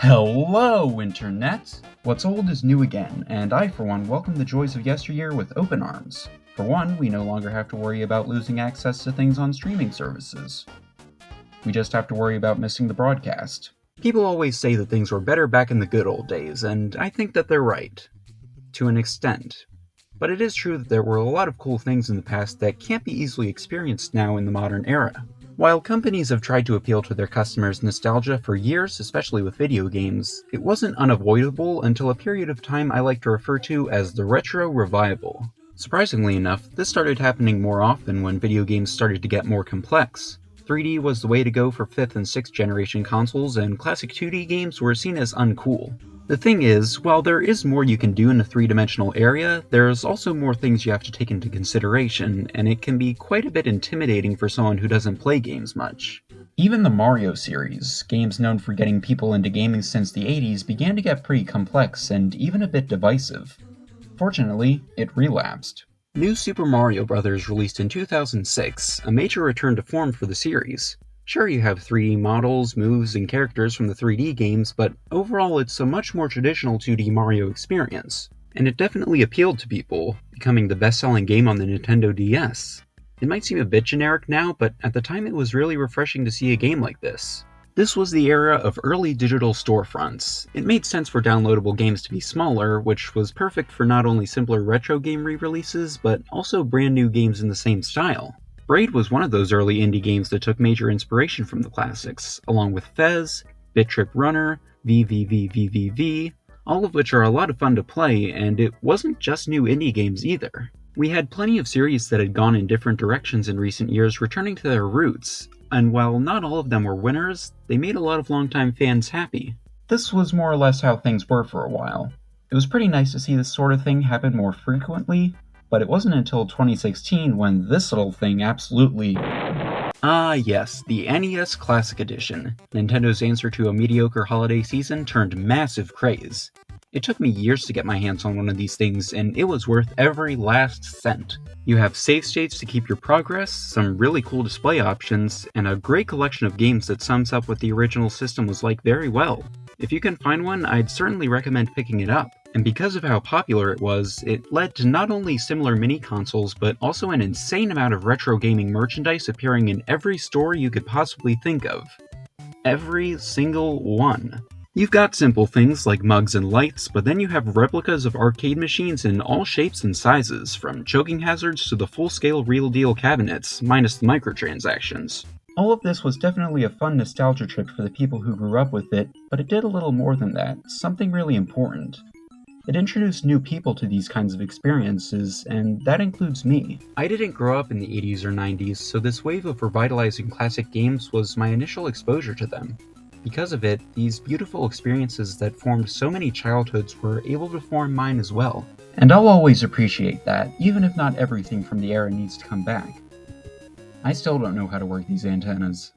Hello, Internet! What's old is new again, and I, for one, welcome the joys of yesteryear with open arms. For one, we no longer have to worry about losing access to things on streaming services. We just have to worry about missing the broadcast. People always say that things were better back in the good old days, and I think that they're right. To an extent. But it is true that there were a lot of cool things in the past that can't be easily experienced now in the modern era. While companies have tried to appeal to their customers' nostalgia for years, especially with video games, it wasn't unavoidable until a period of time I like to refer to as the Retro Revival. Surprisingly enough, this started happening more often when video games started to get more complex. 3D was the way to go for 5th and 6th generation consoles, and classic 2D games were seen as uncool. The thing is, while there is more you can do in a three-dimensional area, there's also more things you have to take into consideration, and it can be quite a bit intimidating for someone who doesn't play games much. Even the Mario series, games known for getting people into gaming since the 80s, began to get pretty complex and even a bit divisive. Fortunately, it relapsed. New Super Mario Bros. Released in 2006, a major return to form for the series. Sure, you have 3D models, moves, and characters from the 3D games, but overall it's a much more traditional 2D Mario experience. And it definitely appealed to people, becoming the best-selling game on the Nintendo DS. It might seem a bit generic now, but at the time it was really refreshing to see a game like this. This was the era of early digital storefronts. It made sense for downloadable games to be smaller, which was perfect for not only simpler retro game re-releases, but also brand new games in the same style. Braid was one of those early indie games that took major inspiration from the classics, along with Fez, Bit Trip Runner, VVVVVV, all of which are a lot of fun to play, and it wasn't just new indie games either. We had plenty of series that had gone in different directions in recent years returning to their roots, and while not all of them were winners, they made a lot of longtime fans happy. This was more or less how things were for a while. It was pretty nice to see this sort of thing happen more frequently, but it wasn't until 2016 when this little thing absolutely... Ah yes, the NES Classic Edition, Nintendo's answer to a mediocre holiday season turned massive craze. It took me years to get my hands on one of these things, and it was worth every last cent. You have save states to keep your progress, some really cool display options, and a great collection of games that sums up what the original system was like very well. If you can find one, I'd certainly recommend picking it up. And because of how popular it was, it led to not only similar mini-consoles, but also an insane amount of retro gaming merchandise appearing in every store you could possibly think of. Every single one. You've got simple things like mugs and lights, but then you have replicas of arcade machines in all shapes and sizes, from choking hazards to the full-scale real-deal cabinets, minus the microtransactions. All of this was definitely a fun nostalgia trip for the people who grew up with it, but it did a little more than that, something really important. It introduced new people to these kinds of experiences, and that includes me. I didn't grow up in the 80s or 90s, so this wave of revitalizing classic games was my initial exposure to them. Because of it, these beautiful experiences that formed so many childhoods were able to form mine as well. And I'll always appreciate that, even if not everything from the era needs to come back. I still don't know how to work these antennas.